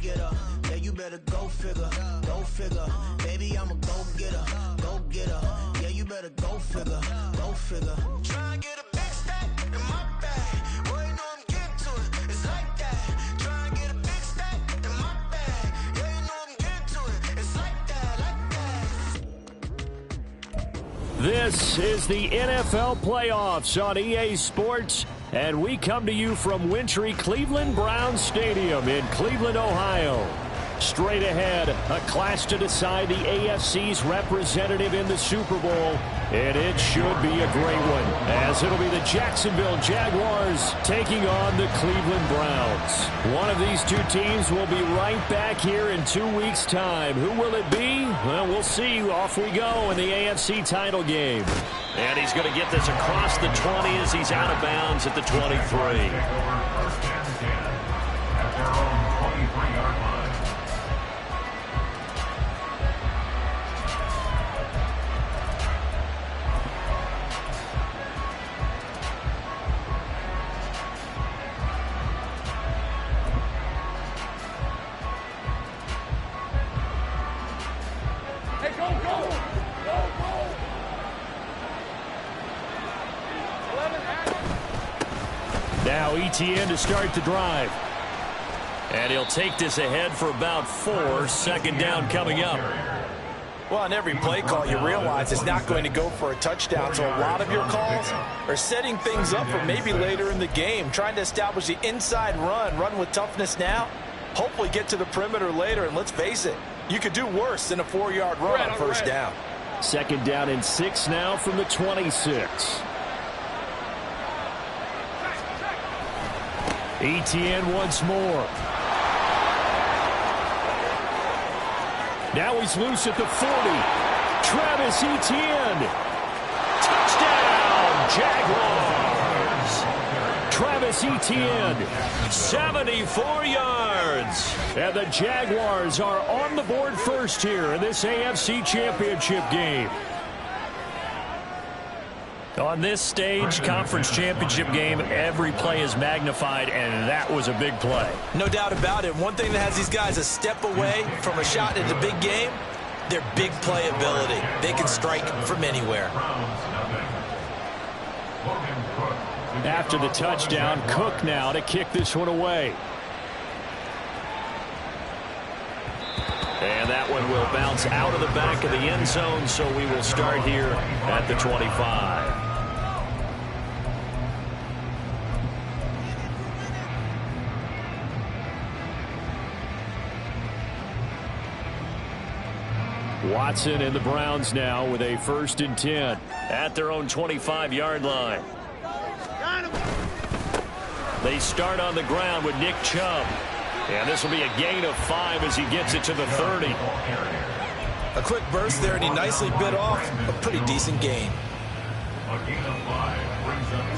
getter. Yeah, you better go figure, go figure. Baby, I'm a go-getter, go-getter. Yeah, you better go figure, go figure. Try and get a big stack in my bag. Boy, you know I'm getting to it, it's like that. Try and get a big stack in my bag. Yeah, you know I'm getting to it, it's like that, like that. This is the NFL playoffs on EA Sports, and we come to you from wintry Cleveland Browns Stadium in Cleveland, Ohio. Straight ahead, a clash to decide the AFC's representative in the Super Bowl, and it should be a great one, as it'll be the Jacksonville Jaguars taking on the Cleveland Browns. One of these two teams will be right back here in 2 weeks' time. Who will it be? Well, we'll see. Off we go in the AFC title game. And he's going to get this across the 20 as he's out of bounds at the 23. Now ETN to start the drive. And he'll take this ahead for about 4. Second down coming up. Well, on every play call, you realize it's not going to go for a touchdown. So a lot of your calls are setting things up for maybe later in the game, trying to establish the inside run with toughness now, hopefully get to the perimeter later. And let's face it, you could do worse than a 4-yard run on first down. Second down and 6 now from the 26. ETN once more. Now he's loose at the 40. Travis Etienne. Touchdown, Jaguars. Travis Etienne, 74 yards. And the Jaguars are on the board first here in this AFC Championship game. On this stage, conference championship game, every play is magnified, and that was a big play. No doubt about it. One thing that has these guys a step away from a shot in the big game, their big play ability. They can strike from anywhere. After the touchdown, Cook now to kick this one away. And that one will bounce out of the back of the end zone, so we will start here at the 25. Watson and the Browns now with a 1st and 10 at their own 25-yard line. They start on the ground with Nick Chubb. And this will be a gain of 5 as he gets it to the 30. A quick burst there, and he nicely bit off a pretty decent gain.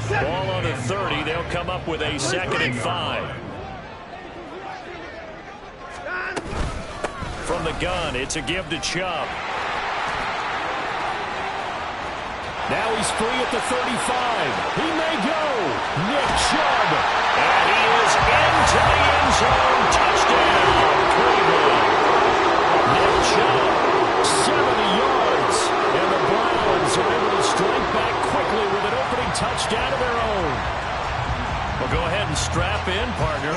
Ball on the 30. They'll come up with a 2nd and 5. From the gun, it's a give to Chubb. Now he's free at the 35. He may go. Nick Chubb. And he is into the end zone. Touchdown, Cleveland. Nick Chubb, 70 yards. And the Browns are able to strike back quickly with an opening touchdown of their own. Well, go ahead and strap in, partner.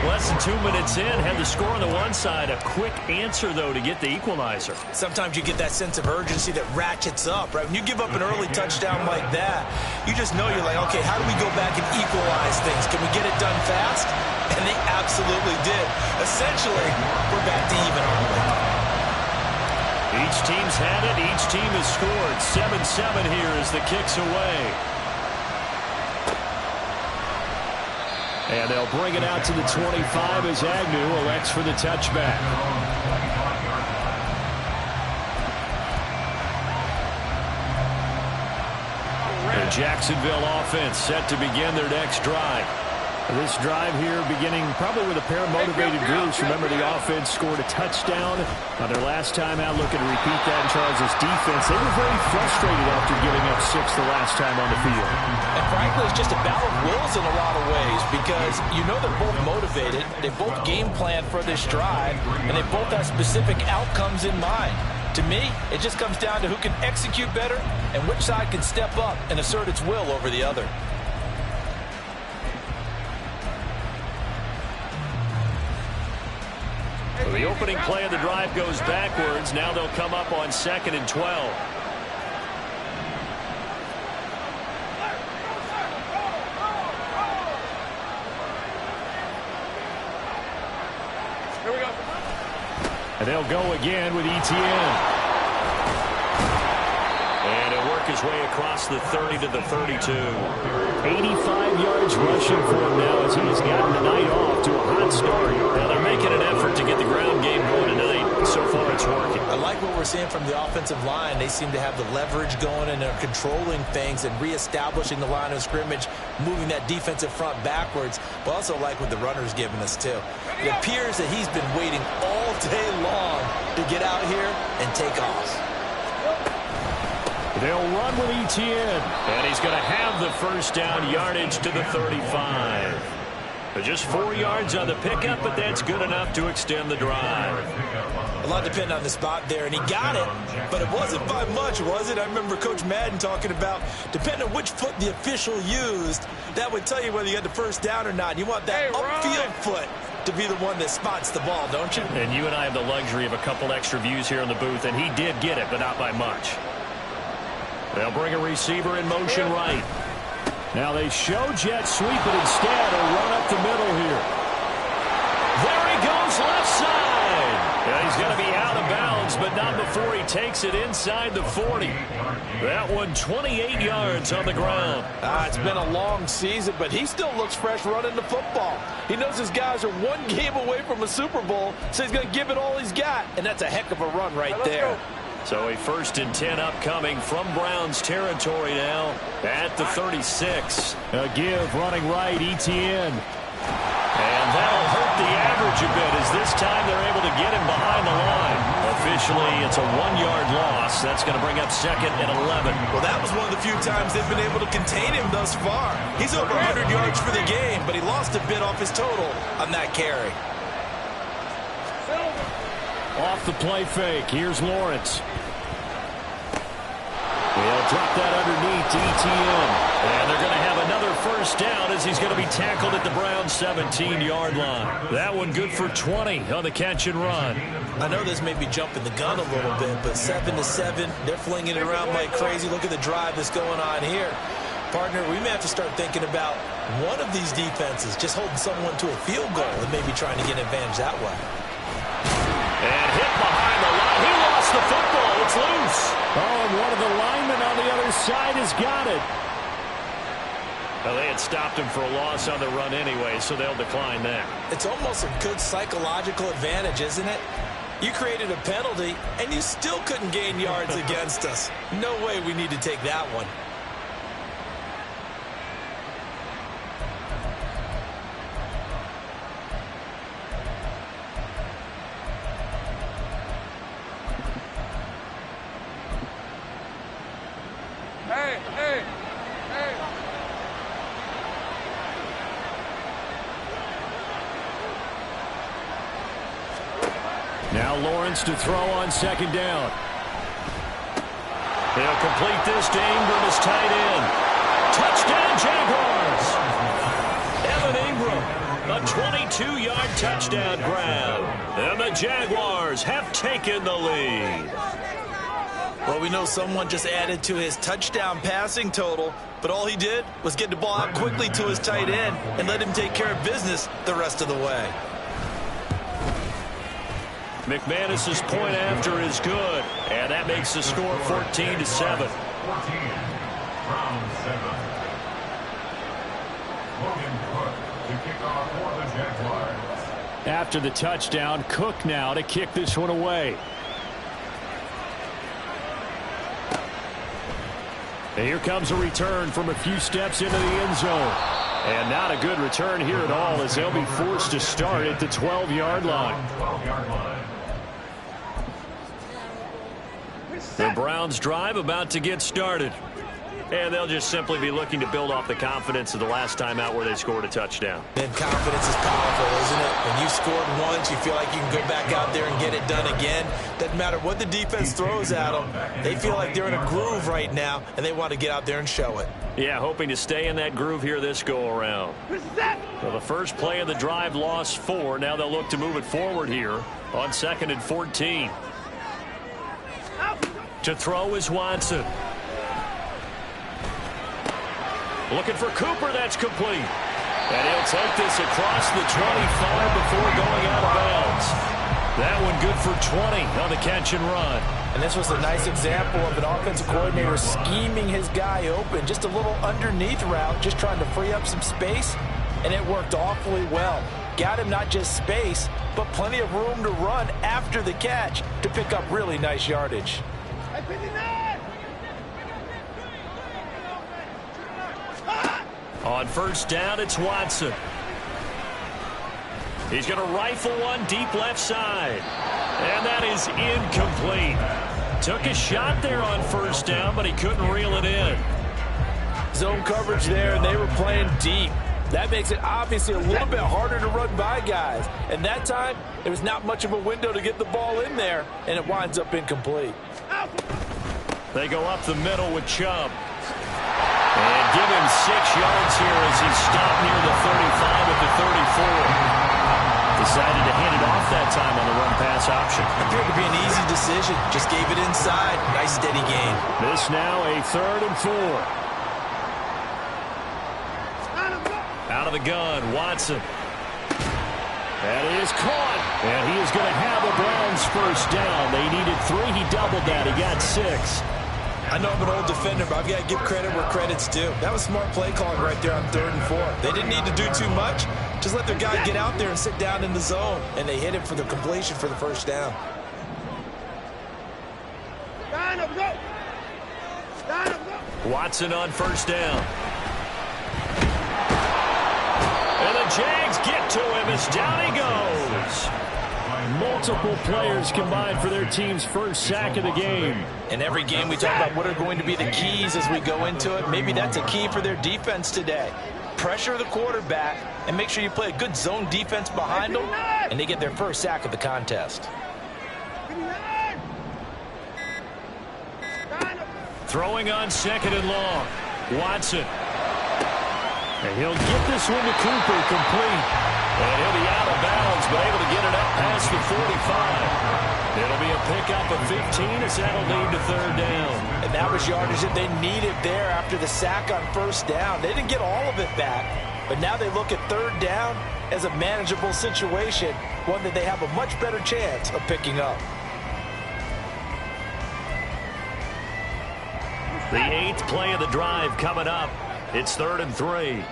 Less than 2 minutes in, had the score on the one side. A quick answer, though, to get the equalizer. Sometimes you get that sense of urgency that ratchets up, right? When you give up an early touchdown like that, you just know you're like, okay, how do we go back and equalize things? Can we get it done fast? And they absolutely did. Essentially, we're back to even, aren't we? Each team's had it. Each team has scored. 7-7 here as the kick's away. And they'll bring it out to the 25 as Agnew elects for the touchback. The Jacksonville offense set to begin their next drive. This drive here beginning probably with a pair of motivated groups. Remember, the offense scored a touchdown on their last time out, looking to repeat that in Charles' defense. They were very frustrated after giving up 6 the last time on the field. And frankly, it's just a battle of wills in a lot of ways because you know they're both motivated. They both game plan for this drive, and they both have specific outcomes in mind. To me, it just comes down to who can execute better and which side can step up and assert its will over the other. So the opening play of the drive goes backwards. Now they'll come up on 2nd and 12. Here we go. And they'll go again with ETN. And he'll work his way across the 30 to the 32. 85 yards rushing for him now as he's gotten the night off to a hot start. Now they're making an effort to get the ground game going tonight. So far it's working. I like what we're seeing from the offensive line. They seem to have the leverage going and they're controlling things and reestablishing the line of scrimmage, moving that defensive front backwards. But also like what the runner's giving us too. It appears that he's been waiting all day long to get out here and take off. They'll run with ETN, and he's going to have the first down, yardage to the 35. Just 4 yards on the pickup, but that's good enough to extend the drive. A lot depended on the spot there, and he got it, but it wasn't by much, was it? I remember Coach Madden talking about, depending on which foot the official used, that would tell you whether you got the first down or not. You want that upfield foot to be the one that spots the ball, don't you? And you and I have the luxury of a couple extra views here in the booth, and he did get it, but not by much. They'll bring a receiver in motion right. Now they show jet sweep, but instead a run up the middle here. There he goes, left side. Yeah, he's going to be out of bounds, but not before he takes it inside the 40. That one 28 yards on the ground. It's been a long season, but he still looks fresh running the football. He knows his guys are one game away from a Super Bowl, so he's going to give it all he's got, and that's a heck of a run right there. So a 1st and 10 upcoming from Browns territory now at the 36. A give running right, ETN. And that'll hurt the average a bit as this time they're able to get him behind the line. Officially, it's a 1-yard loss. That's going to bring up 2nd and 11. Well, that was one of the few times they've been able to contain him thus far. He's over 100 yards for the game, but he lost a bit off his total on that carry. Off the play fake. Here's Lawrence. He'll drop that underneath to ETN. And they're going to have another first down as he's going to be tackled at the Browns' 17-yard line. That one good for 20 on the catch and run. I know this may be jumping the gun a little bit, but 7-7, they're flinging it around like crazy. Look at the drive that's going on here. Partner, we may have to start thinking about one of these defenses just holding someone to a field goal and maybe trying to get an advantage that way. And hit behind the line. He lost the football. It's loose. Oh, and one of the linemen on the other side has got it. Well, they had stopped him for a loss on the run anyway, so they'll decline that. It's almost a good psychological advantage, isn't it? You created a penalty, and you still couldn't gain yards against us. No way we need to take that one. Now Lawrence to throw on 2nd down. He'll complete this to Ingram as tight end. Touchdown Jaguars! Evan Ingram, a 22-yard touchdown grab. And the Jaguars have taken the lead. Well, we know someone just added to his touchdown passing total, but all he did was get the ball out quickly to his tight end and let him take care of business the rest of the way. McManus's point after is good, and that makes the score 14-7. After the touchdown, Cook now to kick this one away. And here comes a return from a few steps into the end zone. And not a good return here at all, as they'll be forced to start at the 12-yard line. The Browns drive about to get started. And they'll just simply be looking to build off the confidence of the last time out where they scored a touchdown. And confidence is powerful, isn't it? When you've scored once, you feel like you can go back out there and get it done again. Doesn't matter what the defense throws at them. They feel like they're in a groove right now, and they want to get out there and show it. Yeah, hoping to stay in that groove here this go-around. Well, the first play of the drive lost 4. Now they'll look to move it forward here on 2nd and 14. To throw is Watson. Looking for Cooper. That's complete. And he'll take this across the 25 before going out of bounds. That one good for 20 on the catch and run. And this was a nice example of an offensive coordinator scheming his guy open. Just a little underneath route, just trying to free up some space, and it worked awfully well. Got him not just space, but plenty of room to run after the catch to pick up really nice yardage. On first down, it's Watson. He's going to rifle one deep left side. And that is incomplete. Took a shot there on first down, but he couldn't reel it in. Zone coverage there, and they were playing deep. That makes it obviously a little bit harder to run by guys. And that time, there was not much of a window to get the ball in there, and it winds up incomplete. They go up the middle with Chubb. And give him 6 yards here as he's stopped near the 35 at the 34. Decided to hand it off that time on the run-pass option. Appeared to be an easy decision. Just gave it inside. Nice steady gain. This now a 3rd and 4. Out of the gun, Watson. That is caught. And he is going to have the Browns first down. They needed 3. He doubled that. He got 6. I know I'm an old defender, but I've got to give credit where credit's due. That was smart play calling right there on 3rd and 4. They didn't need to do too much. Just let their guy get out there and sit down in the zone. And they hit him for the completion for the first down. Watson on first down. And the Jags get to him as down he goes. Multiple players combined for their team's first sack of the game. In every game we talk about what are going to be the keys as we go into it. Maybe that's a key for their defense today. Pressure the quarterback and make sure you play a good zone defense behind them, and they get their first sack of the contest. Throwing on 2nd and long. Watson. And he'll get this one to Cooper complete. And he'll be out of bounds, but able to get it up past the 45. It'll be a pickup of 15 as that'll lead to 3rd down. And that was yardage that they needed there after the sack on first down. They didn't get all of it back, but now they look at 3rd down as a manageable situation, one that they have a much better chance of picking up. The 8th play of the drive coming up. It's 3rd and 3.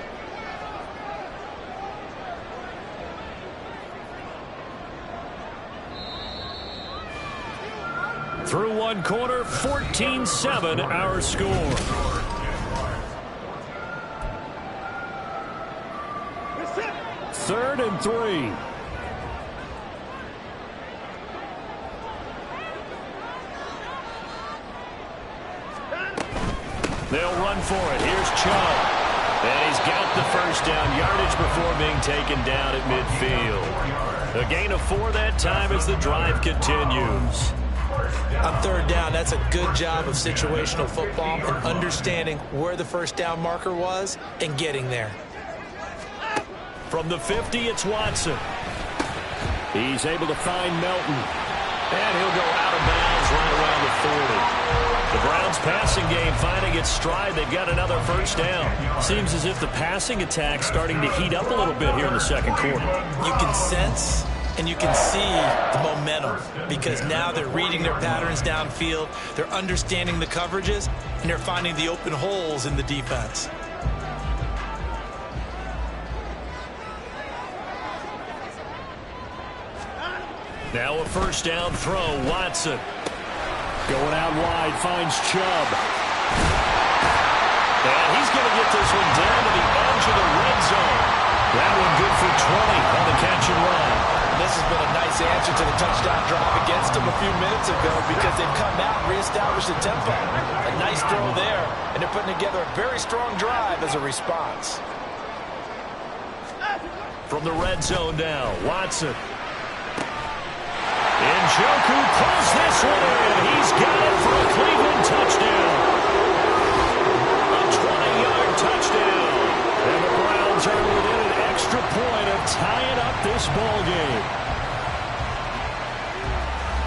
Through one quarter, 14-7 our score. Third and 3. They'll run for it. Here's Chubb. And he's got the first down yardage before being taken down at midfield. A gain of 4 that time as the drive continues. On 3rd down, that's a good job of situational football and understanding where the first down marker was and getting there. From the 50, it's Watson. He's able to find Melton. And he'll go out of bounds right around the 40. The Browns passing game finding its stride. They've got another first down. Seems as if the passing attack's starting to heat up a little bit here in the 2nd quarter. You can sense and you can see the momentum because now they're reading their patterns downfield, they're understanding the coverages, and they're finding the open holes in the defense. Now a first down throw, Watson. Going out wide, finds Chubb. And he's going to get this one down to the edge of the red That one good for 20 on the catch and run. This has been a nice answer to the touchdown drive against them a few minutes ago because they've come out and reestablished the tempo. A nice throw there, and they're putting together a very strong drive as a response. From the red zone now, Watson. Njoku pulls this one in. He's got it for a Cleveland touchdown. A 20-yard touchdown. And the Browns are within an extra point of tying up this ball game.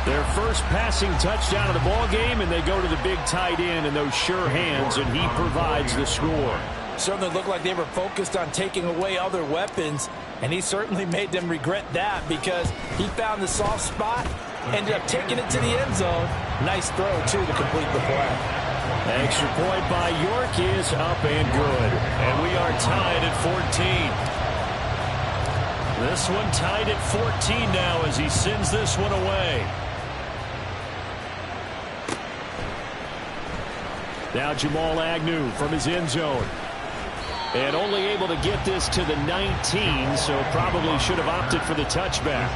Their first passing touchdown of the ball game, and they go to the big tight end in those sure hands, and he provides the score. Certainly looked like they were focused on taking away other weapons, and he certainly made them regret that because he found the soft spot, ended up taking it to the end zone. Nice throw, too, to complete the play. Extra point by York is up and good. And we are tied at 14. This one tied at 14 now as he sends this one away. Now Jamal Agnew from his end zone. And only able to get this to the 19, so probably should have opted for the touchback.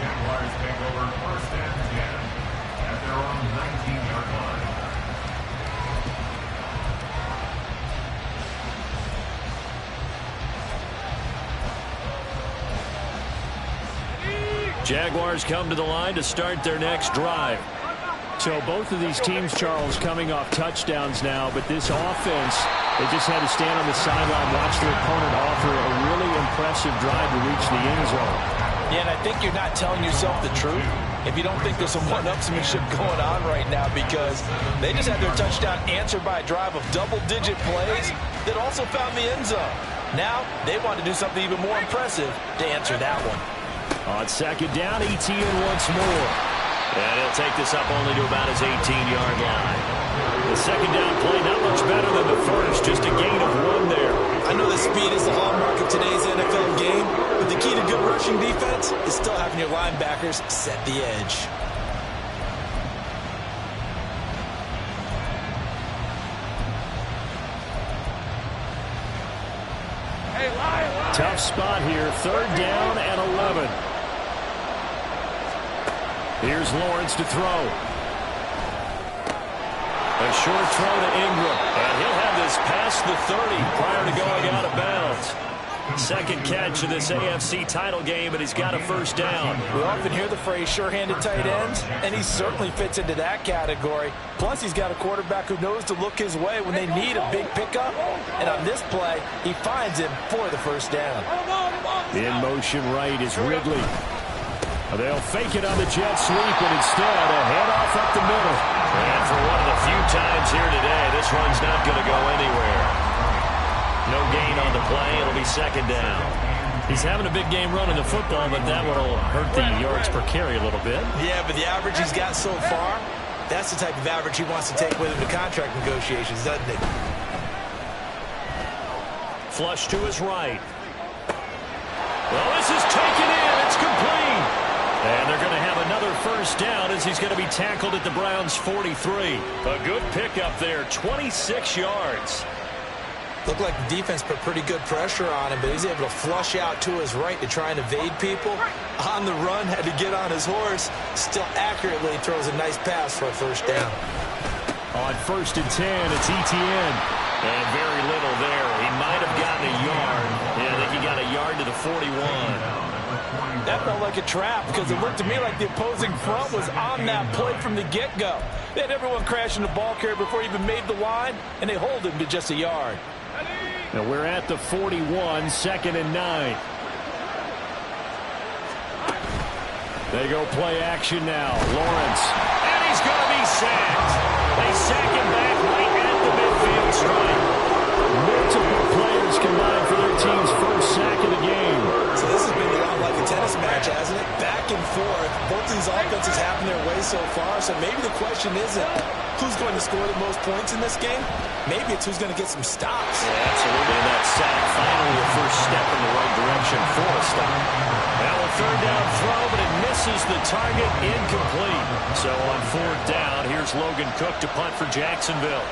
Jaguars come to the line to start their next drive. So both of these teams, Charles, coming off touchdowns now, but this offense, they just had to stand on the sideline, watch their opponent offer a really impressive drive to reach the end zone. Yeah, and I think you're not telling yourself the truth if you don't think there's some one-upsmanship going on right now, because they just had their touchdown answered by a drive of double-digit plays that also found the end zone. Now they want to do something even more impressive to answer that one. On second down, Etienne once more. And he'll take this up only to about his 18-yard line. The second down play not much better than the first, just a gain of 1 there. I know that speed is the hallmark of today's NFL game, but the key to good rushing defense is still having your linebackers set the edge. Tough spot here, third down and 11. Here's Lawrence to throw. A short throw to Ingram. And he'll have this past the 30 prior to going out of bounds. Second catch of this AFC title game, and he's got a first down. We often hear the phrase sure-handed tight ends, and he certainly fits into that category. Plus, he's got a quarterback who knows to look his way when they need a big pickup. And on this play, he finds him for the first down. In motion right is Ridley. They'll fake it on the jet sweep, and instead a handoff up the middle. And for one of the few times here today, this run's not going to go anywhere. No gain on the play. It'll be second down. He's having a big game running the football, but that one will hurt the yards per carry a little bit. Yeah, but the average he's got so far, that's the type of average he wants to take with him to contract negotiations, doesn't it? Flush to his right. Well, this is taken in. It's complete. And they're going to have another first down as he's going to be tackled at the Browns' 43. A good pickup there, 26 yards. Looked like the defense put pretty good pressure on him, but he's able to flush out to his right to try and evade people. On the run, had to get on his horse. Still accurately throws a nice pass for a first down. On 1st and 10, it's Etienne. And very little there. He might have gotten a yard. Yeah, I think he got a yard to the 41. That felt like a trap because it looked to me like the opposing front was on that play from the get-go. They had everyone crashing the ball carrier before he even made the line, and they hold him to just a yard. Now we're at the 41, 2nd and 9. They go play action now. Lawrence. And he's going to be sacked. They sack him back right at the midfield stripe. Multiple players combined for their team's first sack of the game. So this has been a lot like a tennis match, hasn't it? Back and forth. Both of these offenses having their way so far. So maybe the question isn't who's going to score the most points in this game. Maybe it's who's going to get some stops. Yeah, absolutely. And that sack finally a first step in the right direction for a stop. Now a third down throw, but it misses the target, incomplete. So on 4th down, here's Logan Cook to punt for Jacksonville.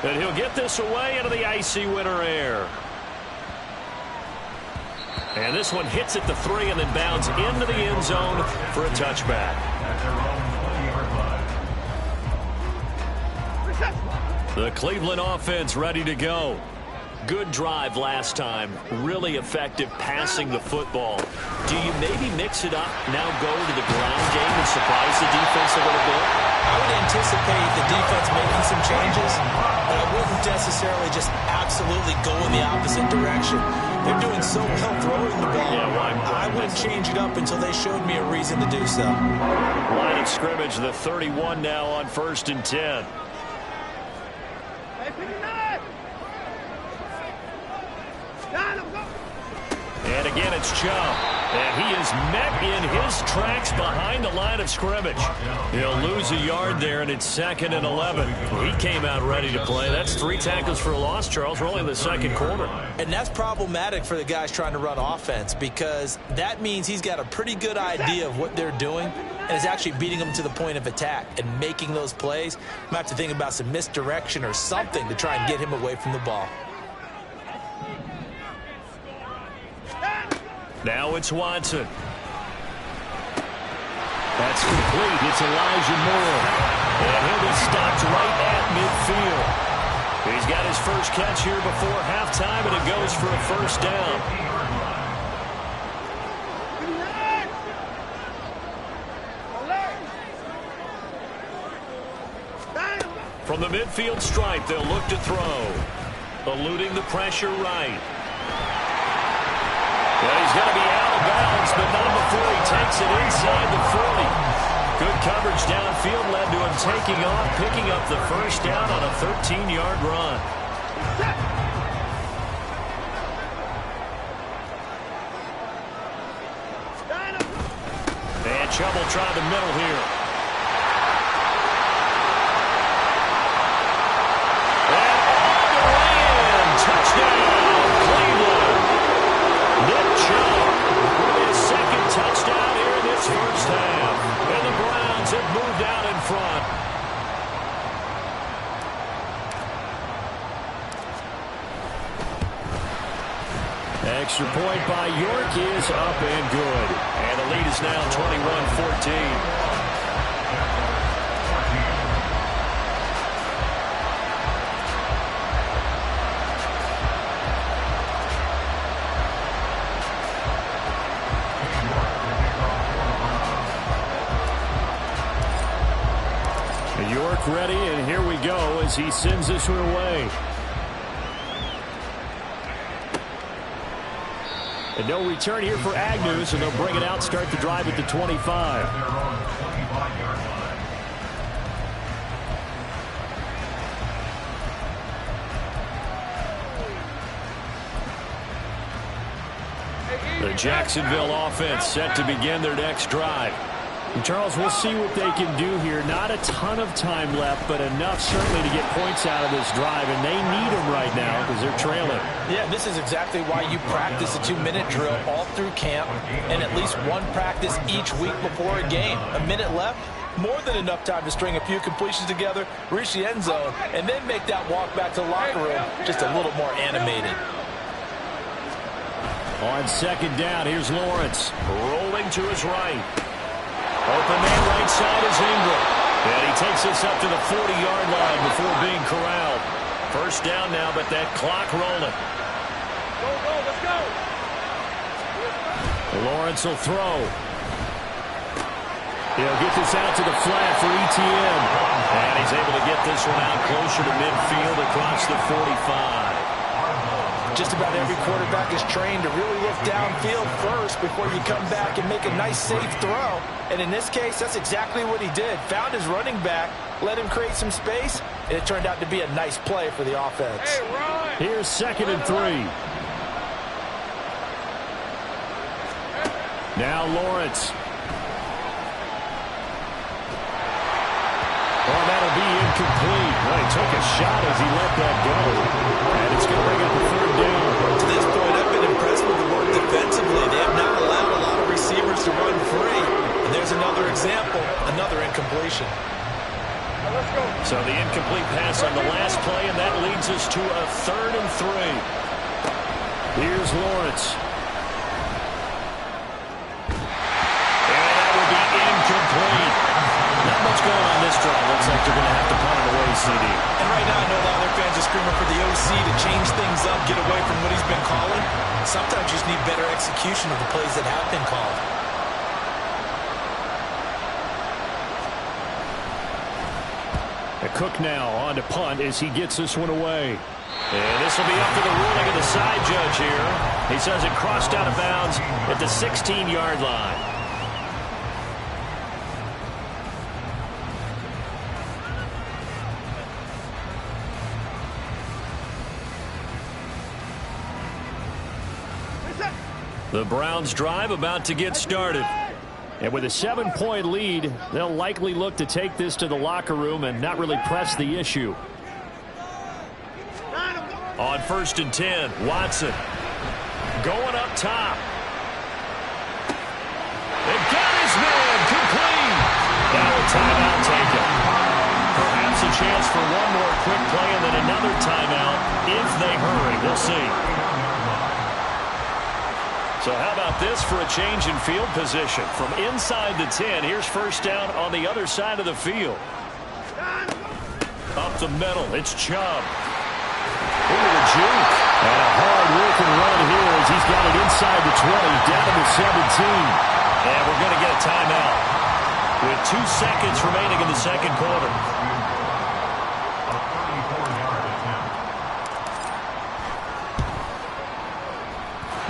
And he'll get this away into the icy winter air. And this one hits at the 3 and then bounds into the end zone for a touchback. The Cleveland offense ready to go. Good drive last time. Really effective passing the football. Do you maybe mix it up, now go to the ground game and surprise the defense a little bit? I would anticipate the defense making some changes, but I wouldn't necessarily just absolutely go in the opposite direction. They're doing so well throwing the ball. I wouldn't change it up until they showed me a reason to do so. Line of scrimmage, the 31 now on 1st and 10. And again, it's Chubb. And he is met in his tracks behind the line of scrimmage. He'll lose a yard there, and it's 2nd and 11. He came out ready to play. That's 3 tackles for a loss, Charles. We're only in the 2nd quarter. And that's problematic for the guys trying to run offense because that means he's got a pretty good idea of what they're doing and is actually beating them to the point of attack and making those plays. Might have to think about some misdirection or something to try and get him away from the ball. Now it's Watson. That's complete. It's Elijah Moore. And he'll be stopped right at midfield. He's got his first catch here before halftime, and it goes for a first down. From the midfield stripe, they'll look to throw. Eluding the pressure right. Well, he's going to be out of bounds, but not before he takes it inside the 40. Good coverage downfield led to him taking off, picking up the first down on a 13-yard run. And Chubb will try the middle here. And all the way in. Touchdown, Cleveland. Nick Chubb with his 2nd touchdown here in this first half. And the Browns have moved out in front. Extra point by York is up and good. And the lead is now 21-14. York ready, and here we go as he sends this one away. And no return here for Agnew, so they'll bring it out, start the drive at the 25. The Jacksonville offense set to begin their next drive. And Charles, we'll see what they can do here. Not a ton of time left, but enough certainly to get points out of this drive, and they need them right now because they're trailing. Yeah, this is exactly why you practice a 2-minute drill all through camp and at least one practice each week before a game. A minute left, more than enough time to string a few completions together, reach the end zone, and then make that walk back to the locker room just a little more animated. On 2nd down, here's Lawrence rolling to his right. Open man right side is Ingram. And he takes this up to the 40-yard line before being corralled. First down now, but that clock rolling. Go, let's go. Lawrence will throw. He'll get this out to the flat for Etienne. And he's able to get this one out closer to midfield across the 45. Just about every quarterback is trained to really look downfield first before you come back and make a nice, safe throw. And in this case, that's exactly what he did. Found his running back, let him create some space, and it turned out to be a nice play for the offense. Hey, Ron. Here's 2nd and 3. Now Lawrence. Oh, that'll be incomplete. Well, he took a shot as he let that go. And it's going to bring up a 3rd down. To this point, I've been impressed with the work defensively. They have not allowed a lot of receivers to run free. And there's another example, another incompletion. Let's go. So the incomplete pass on the last play, and that leads us to a 3rd and 3. Here's Lawrence. And that will be incomplete. Not much going on this drive. Looks like they're going to have to punt it away, CD. And right now I know a lot of their fans are screaming for the OC to change things up, get away from what he's been calling. Sometimes you just need better execution of the plays that have been called. Cook now on to punt as he gets this one away. And this will be up to the ruling of the side judge here. He says it crossed out of bounds at the 16-yard line. The Browns drive about to get started. And with a 7-point lead, they'll likely look to take this to the locker room and not really press the issue. On 1st and 10, Watson going up top. They've got his man complete. Now a timeout taken. Perhaps a chance for one more quick play and then another timeout if they hurry. We'll see. So how about this for a change in field position? From inside the 10, here's 1st down on the other side of the field. Up the middle, it's Chubb. Into the juke. And a hard-working run here as he's got it inside the 20, down to the 17. And we're going to get a timeout with 2 seconds remaining in the second quarter.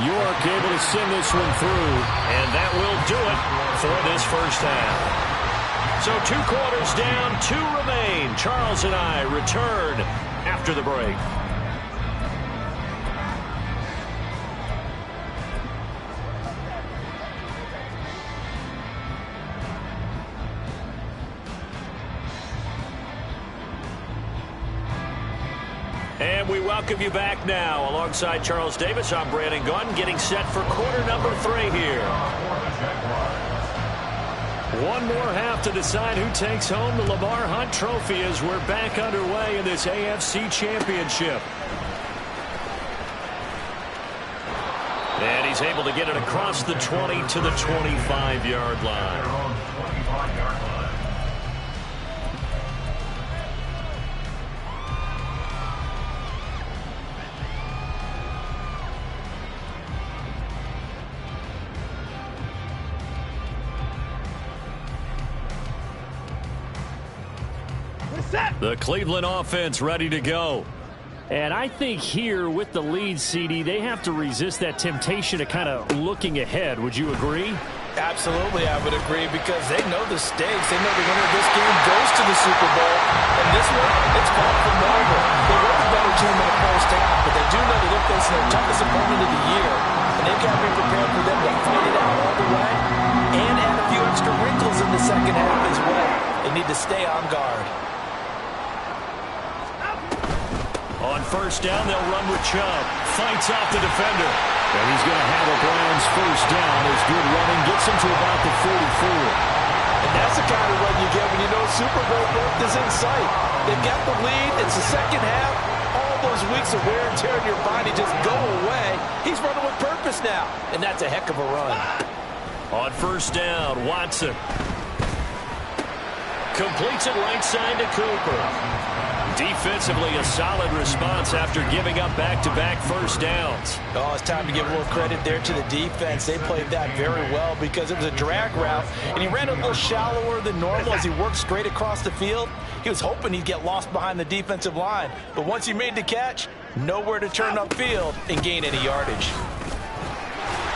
York able to send this one through, and that will do it for this 1st half. So 2 quarters down, 2 remain. Charles and I return after the break. And we welcome you back now. Alongside Charles Davis, I'm Brandon Gunn, getting set for quarter number 3 here. One more half to decide who takes home the Lamar Hunt Trophy as we're back underway in this AFC Championship. And he's able to get it across the 20 to the 25-yard line. The Cleveland offense ready to go. And I think here with the lead, CD, they have to resist that temptation of kind of looking ahead. Would you agree? Absolutely, I would agree, because they know the stakes. They know the winner of this game goes to the Super Bowl. And this one, it's called for marvel. They were the better team in the 1st half, but they do know that they're facing their toughest opponent of the year. And they've got to be prepared for them to fight it out all the way and add a few extra wrinkles in the 2nd half as well. They need to stay on guard. On 1st down, they'll run with Chubb. Fights off the defender. And he's going to have a Browns 1st down. His good running gets him to about the 44. And that's the kind of run you get when you know Super Bowl berth is in sight. They've got the lead. It's the 2nd half. All those weeks of wear and tear in your body just go away. He's running with purpose now. And that's a heck of a run. On 1st down, Watson completes it right side to Cooper. Defensively, a solid response after giving up back-to-back 1st downs. Oh, it's time to give a little credit there to the defense. They played that very well because it was a drag route, and he ran a little shallower than normal as he worked straight across the field. He was hoping he'd get lost behind the defensive line, but once he made the catch, nowhere to turn upfield and gain any yardage.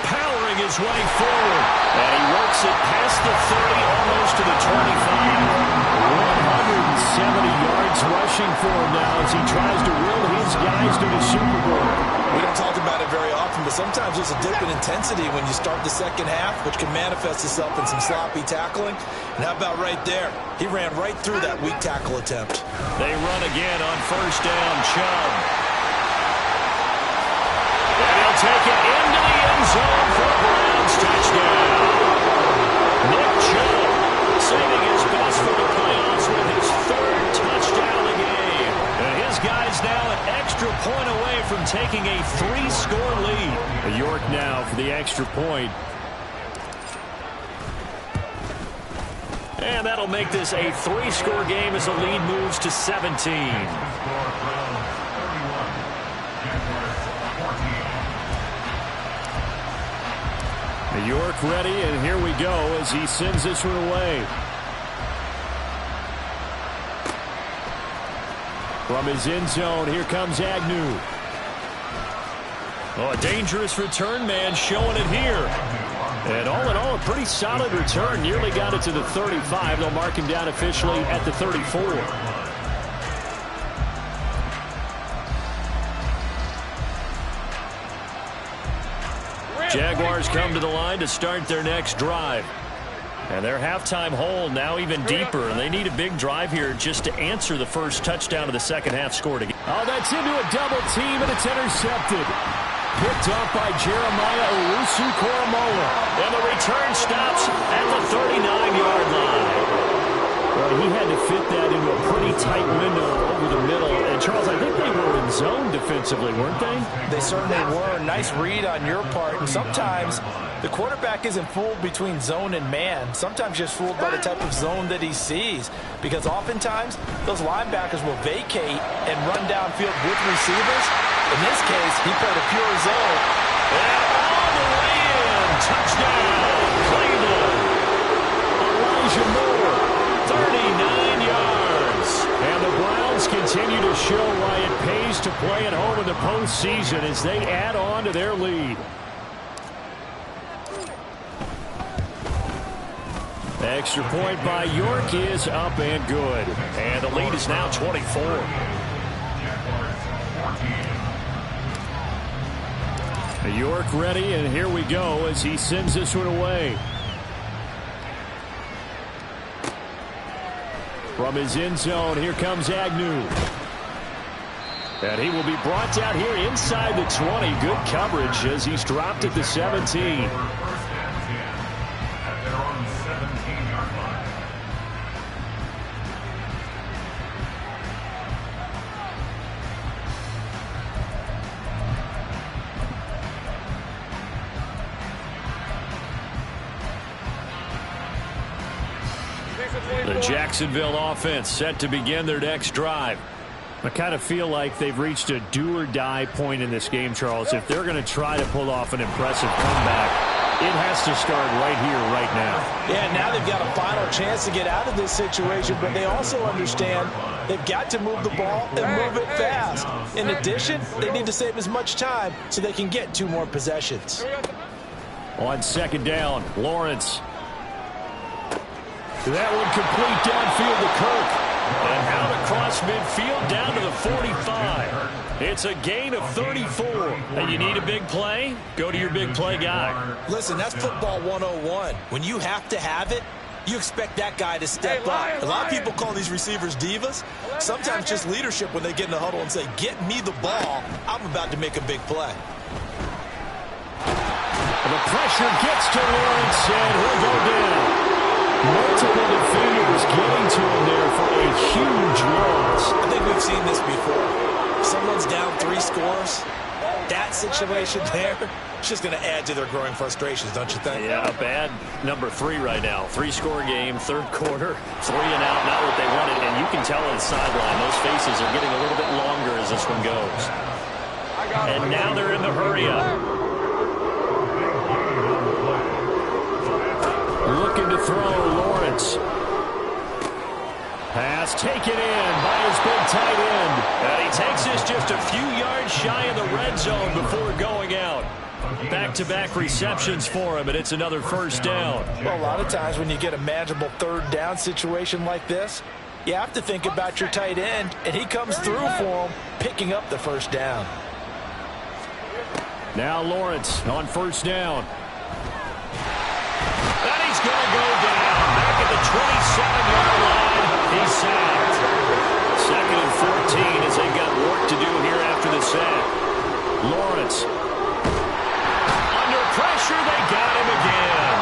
Powering his way forward, and he works it past the 30, almost to the 25. 170 yards rushing for him now as he tries to will his guys to the Super Bowl. We don't talk about it very often, but sometimes there's a dip in intensity when you start the 2nd half, which can manifest itself in some sloppy tackling. And how about right there? He ran right through that weak tackle attempt. They run again on 1st down, Chubb. And he'll take it into the end zone for a Browns touchdown. Nick Chubb saving his best for the playoffs with his 3rd touchdown taking a 3-score lead. York now for the extra point. And that'll make this a 3-score game as the lead moves to 17. York ready, and here we go as he sends this one away. From his end zone, here comes Agnew. Oh, a dangerous return man showing it here. And all in all, a pretty solid return. Nearly got it to the 35. They'll mark him down officially at the 34. Jaguars come to the line to start their next drive. And their halftime hole now even deeper, and they need a big drive here just to answer the first touchdown of the second half scored again. Oh, that's into a double team, and it's intercepted. Picked up by Jeremiah Owusu-Koramoah. And the return stops at the 39-yard line. Well, he had to fit that into a pretty tight window over the middle. And, Charles, I think they were in zone defensively, weren't they? They certainly were. Nice read on your part. And sometimes the quarterback isn't fooled between zone and man. Sometimes just fooled by the type of zone that he sees. Because oftentimes, those linebackers will vacate and run downfield with receivers. In this case, he played a pure zone. And all the way in. Touchdown, Cleveland. Elijah Moore, 39 yards. And the Browns continue to show why it pays to play at home in the postseason as they add on to their lead. Extra point by York is up and good. And the lead is now 24. York ready, and here we go as he sends this one away. From his end zone, here comes Agnew. And he will be brought down here inside the 20. Good coverage as he's dropped at the 17. The Jacksonville offense set to begin their next drive. I kind of feel like they've reached a do-or-die point in this game, Charles. If they're going to try to pull off an impressive comeback, it has to start right here, right now. Yeah, now they've got a final chance to get out of this situation, but they also understand they've got to move the ball and move it fast. In addition, they need to save as much time so they can get 2 more possessions. On second down, Lawrence. That one complete downfield to Kirk. And out across midfield down to the 45. It's a gain of 34. And you need a big play? Go to your big play guy. Listen, that's football 101. When you have to have it, you expect that guy to step up. A lot of people call these receivers divas. Sometimes just leadership when they get in the huddle and say, get me the ball. I'm about to make a big play. The pressure gets to Lawrence, and he'll go down. Multiple defenders getting to him there for a huge loss. I think we've seen this before. Someone's down 3 scores. That situation there, it's just going to add to their growing frustrations, don't you think? Yeah, a bad number 3 right now. 3-score game, third quarter, 3 and out, not what they wanted. And you can tell on the sideline, those faces are getting a little bit longer as this one goes. And now they're in the hurry-up. Looking to throw, Lawrence. Pass taken in by his big tight end. And he takes this just a few yards shy of the red zone before going out. Back-to-back receptions for him, and it's another first down. Well, a lot of times when you get a manageable third down situation like this, you have to think about your tight end, and he comes through for him, picking up the first down. Now Lawrence on first down. And he's going to go down. Back at the 27-yard line. He's sacked. 2nd and 14 as they've got work to do here after the sack. Lawrence. Under pressure, they got him again.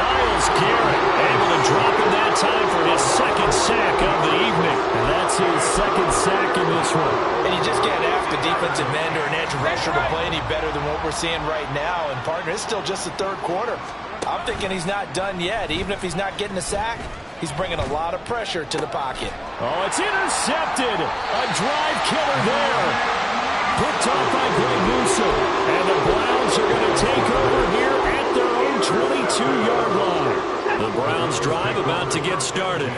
Myles Garrett able to drop him that time for his 2nd sack of the evening. And that's his 2nd sack in this this one. And you just can't ask a defensive end or an edge rusher to play any better than what we're seeing right now. And, partner, it's still just the third quarter. I'm thinking he's not done yet. Even if he's not getting a sack, he's bringing a lot of pressure to the pocket. Oh, it's intercepted. A drive killer there. Picked off by Greg Newsome. And the Browns are going to take over here at their own 22-yard line. The Browns drive about to get started.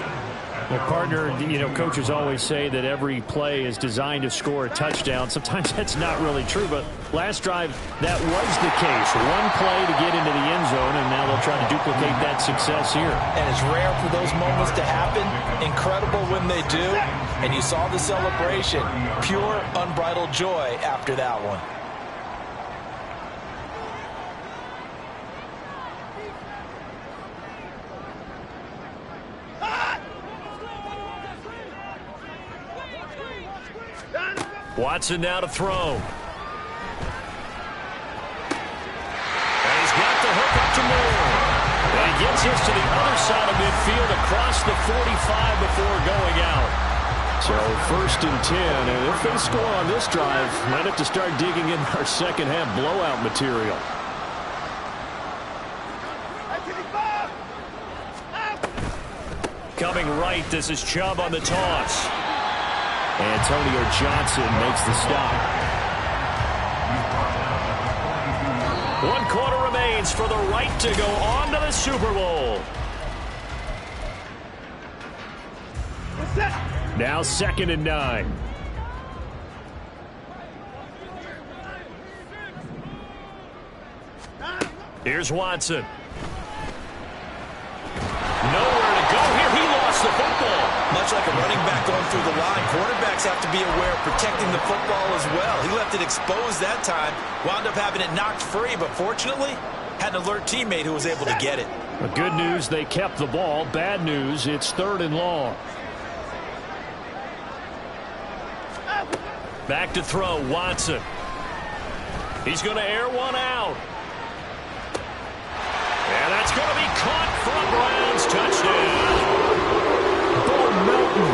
Well, partner, you know, coaches always say that every play is designed to score a touchdown. Sometimes that's not really true, but last drive, that was the case. One play to get into the end zone, and now they'll try to duplicate that success here. And it's rare for those moments to happen. Incredible when they do. And you saw the celebration. Pure, unbridled joy after that one. Watson now to throw. And he's got the hook up to Moore. And he gets us to the other side of midfield across the 45 before going out. So 1st and 10. And if they score on this drive, might have to start digging in our second half blowout material. Coming right, this is Chubb on the toss. Antonio Johnson makes the stop. 1 quarter remains for the right to go on to the Super Bowl. Now 2nd and 9. Here's Watson. Nowhere to go here. He lost the football. Much like a running back going through the line, quarterbacks have to be aware of protecting the football as well. He left it exposed that time, wound up having it knocked free, but fortunately, had an alert teammate who was able to get it. The good news, they kept the ball. Bad news, it's 3rd and long. Back to throw, Watson. He's going to air one out. And that's going to be caught for a Browns touchdown. Melton,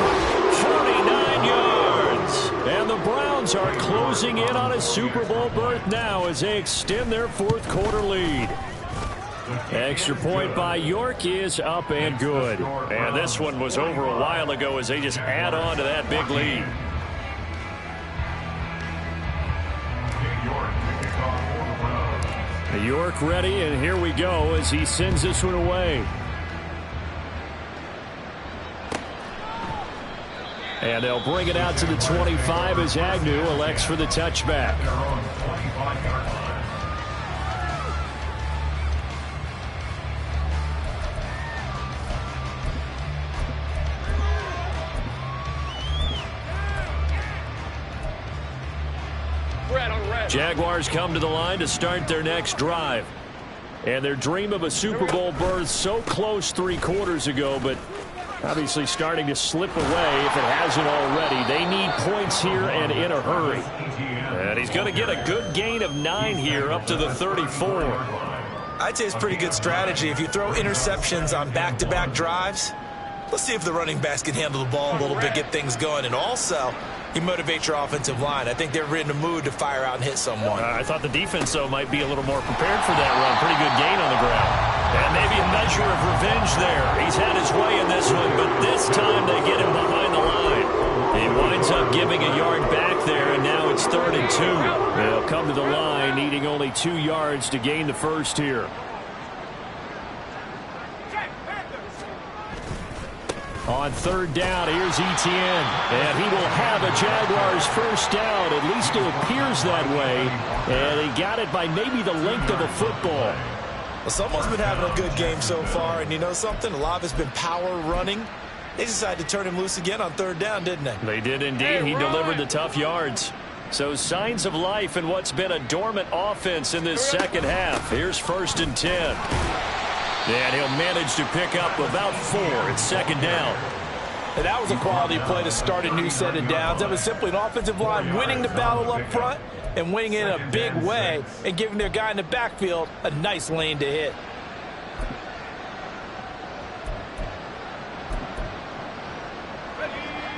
49 yards. And the Browns are closing in on a Super Bowl berth now as they extend their 4th quarter lead. Extra point by York is up and good. And this one was over a while ago as they just add on to that big lead. York ready, and here we go as he sends this one away. And they'll bring it out to the 25 as Agnew elects for the touchback. Jaguars come to the line to start their next drive. And their dream of a Super Bowl berth so close 3 quarters ago, but obviously starting to slip away if it hasn't already. They need points here and in a hurry. And he's going to get a good gain of 9 here up to the 34. I'd say it's pretty good strategy. If you throw interceptions on back-to-back drives, let's see if the running backs can handle the ball a little bit, get things going. And also, you motivate your offensive line. I think they're in the mood to fire out and hit someone. I thought the defense, though, might be a little more prepared for that run. Pretty good gain on the ground. And maybe a measure of revenge there. He's had his way in this one, but this time they get him behind the line. He winds up giving a yard back there, and now it's 3rd and 2. They'll come to the line, needing only 2 yards to gain the first here. On 3rd down, here's Etienne. And he will have a Jaguars first down. At least it appears that way. And he got it by maybe the length of a football. Well, someone's been having a good game so far. And you know something? A lot of it's been power running. They decided to turn him loose again on 3rd down, didn't they? They did indeed. He delivered the tough yards. So signs of life in what's been a dormant offense in this second half. Here's 1st and 10. And he'll manage to pick up about 4. It's 2nd down. And that was a quality play to start a new set of downs. That was simply an offensive line winning the battle up front and winning in a big way and giving their guy in the backfield a nice lane to hit.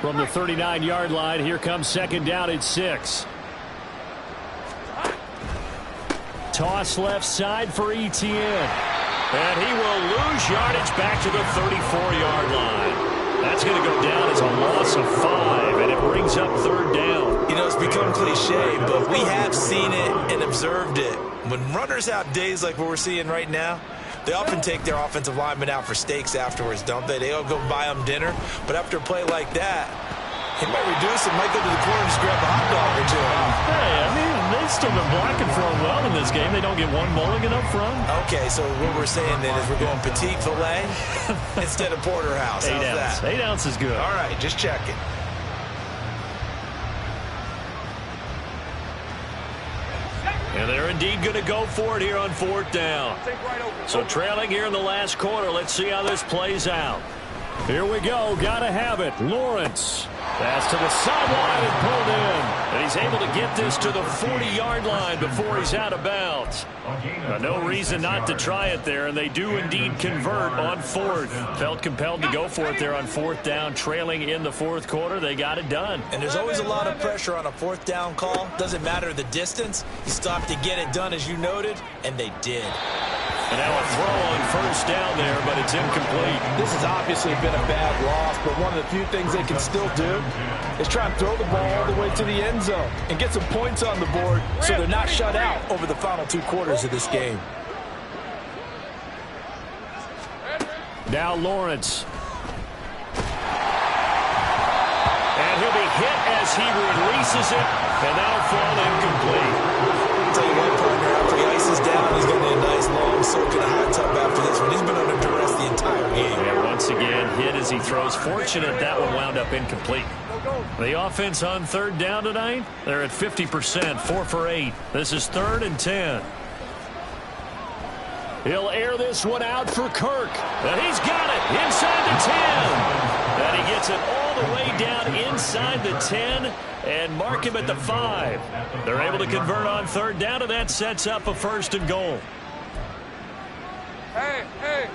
from the 39-yard line. Here comes second down at 6. Toss left side for Etienne. And he will lose yardage back to the 34-yard line. That's going to go down as a loss of 5, and it brings up third down. You know, it's become cliche, but we have seen it and observed it. When runners have days like what we're seeing right now, they often take their offensive linemen out for steaks afterwards, don't they? They all go buy them dinner. But after a play like that, he might reduce it, might go to the corner and just grab a hot dog or two. Hey, I mean, they've still been blocking for him well in this game. They don't get one mulligan up front. Okay, so what we're saying then is we're going petite filet instead of porterhouse. 8 ounce. That? 8 ounce is good. All right, just checking. And they're indeed going to go for it here on fourth down. So trailing here in the last quarter. Let's see how this plays out. Here we go. Got to have it. Lawrence. Pass to the sideline and pulled in. And he's able to get this to the 40-yard line before he's out of bounds. No reason not to try it there, and they do indeed convert on fourth. Felt compelled to go for it there on fourth down, trailing in the fourth quarter. They got it done. And there's always a lot of pressure on a fourth down call. Doesn't matter the distance. You still have to get it done, as you noted, and they did. And now a throw on first down there, but it's incomplete. This has obviously been a bad loss, but one of the few things they can still do is try and throw the ball all the way to the end zone and get some points on the board so they're not shut out over the final 2 quarters of this game. Now Lawrence. And he'll be hit as he releases it, and that'll fall incomplete. I'll tell you what, partner, after he ices down, he's going to need a nice long soak in a hot tub after this one. He's been under duress the entire game. Yeah, once again, hit as he throws. Fortunate that one wound up incomplete. The offense on third down tonight, they're at 50%, 4 for 8. This is 3rd and 10. He'll air this one out for Kirk. And he's got it inside the 10. And he gets it all the way down inside the 10 and mark him at the 5. They're able to convert on third down, and that sets up a 1st and goal. Hey, hey,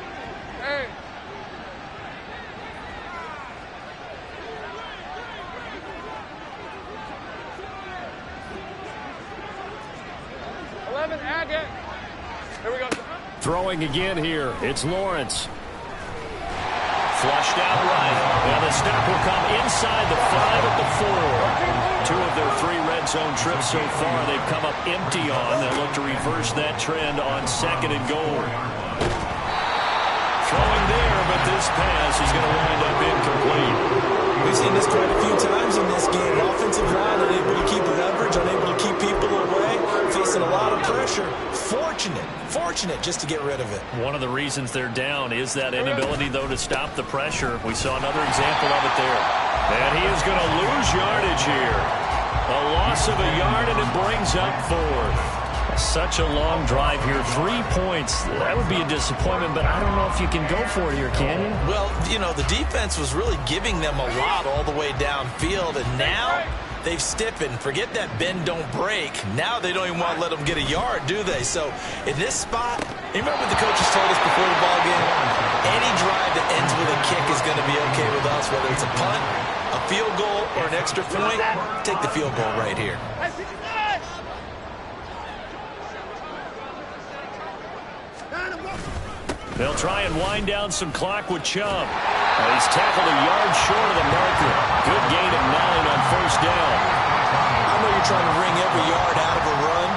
hey. Here we go. Throwing again here. It's Lawrence. Flushed out right. And the stop will come inside the 5 at the 4. 2 of their 3 red zone trips so far they've come up empty on. They'll look to reverse that trend on 2nd and goal. Throwing there, but this pass is going to wind up incomplete. We've seen this quite a few times in this game. Offensive line unable to keep leverage, unable to keep people away, facing a lot of pressure. Fortunate just to get rid of it. One of the reasons they're down is that inability, though, to stop the pressure. We saw another example of it there. And he is going to lose yardage here. A loss of a yard, and it brings up 4th. Such a long drive here. 3 points. That would be a disappointment, but I don't know if you can go for it here, can you? Well, you know, the defense was really giving them a lot all the way downfield, and now they've stiffened. Forget that bend, don't break. Now they don't even want to let them get a yard, do they? So in this spot, you remember what the coaches told us before the ball game? Any drive that ends with a kick is going to be okay with us, whether it's a punt, a field goal, or an extra point. Take the field goal right here. They'll try and wind down some clock with Chubb. He's tackled a yard short of the marker. Good gain of 9 on first down. I know you're trying to wring every yard out of a run,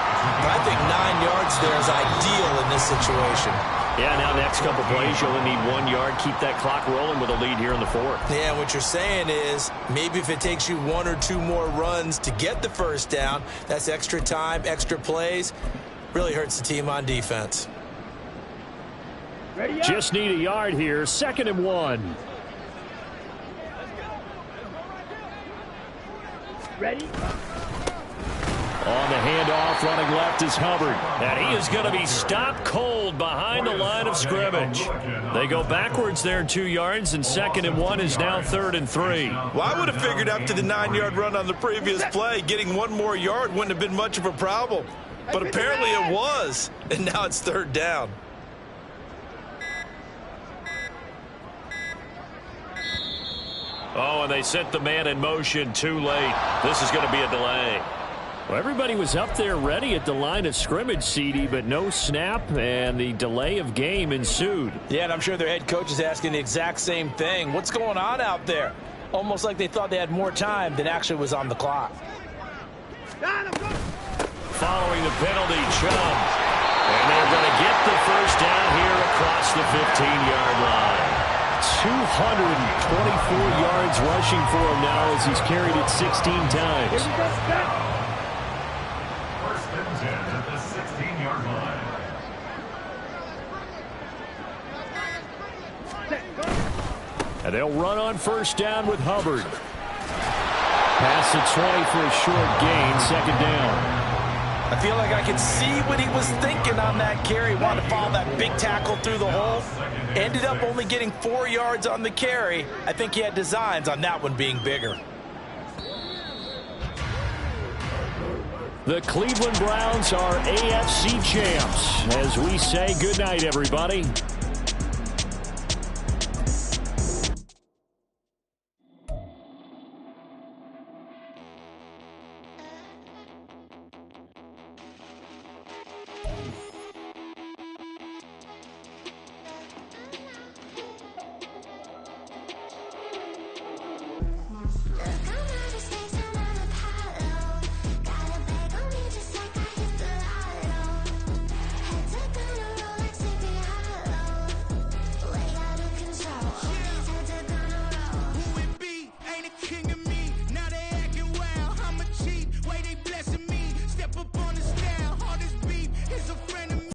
but I think 9 yards there is ideal in this situation. Yeah, now next couple plays, you only need 1 yard. Keep that clock rolling with a lead here in the 4th. Yeah, what you're saying is maybe if it takes you 1 or 2 more runs to get the first down, that's extra time, extra plays. Really hurts the team on defense. Just need a yard here. 2nd and 1. Ready? On the handoff, running left is Hubbard. And he is going to be stopped cold behind the line of scrimmage. They go backwards there 2 yards, and 2nd and 1 is now 3rd and 3. Well, I would have figured after the 9-yard run on the previous play, getting 1 more yard wouldn't have been much of a problem. But apparently it was, and now it's 3rd down. Oh, and they sent the man in motion too late. This is going to be a delay. Well, everybody was up there ready at the line of scrimmage, CD, but no snap, and the delay of game ensued. Yeah, and I'm sure their head coach is asking the exact same thing. What's going on out there? Almost like they thought they had more time than actually was on the clock. Following the penalty, Chubb. And they're going to get the first down here across the 15-yard line. 224 yards rushing for him now as he's carried it 16 times. First and 10 at the 16-yard line. And they'll run on first down with Hubbard. Pass at 20 for a short gain, second down. I feel like I could see what he was thinking on that carry. Wanted to follow that big tackle through the hole. Ended up only getting 4 yards on the carry. I think he had designs on that one being bigger. The Cleveland Browns are AFC champs. As we say goodnight, everybody.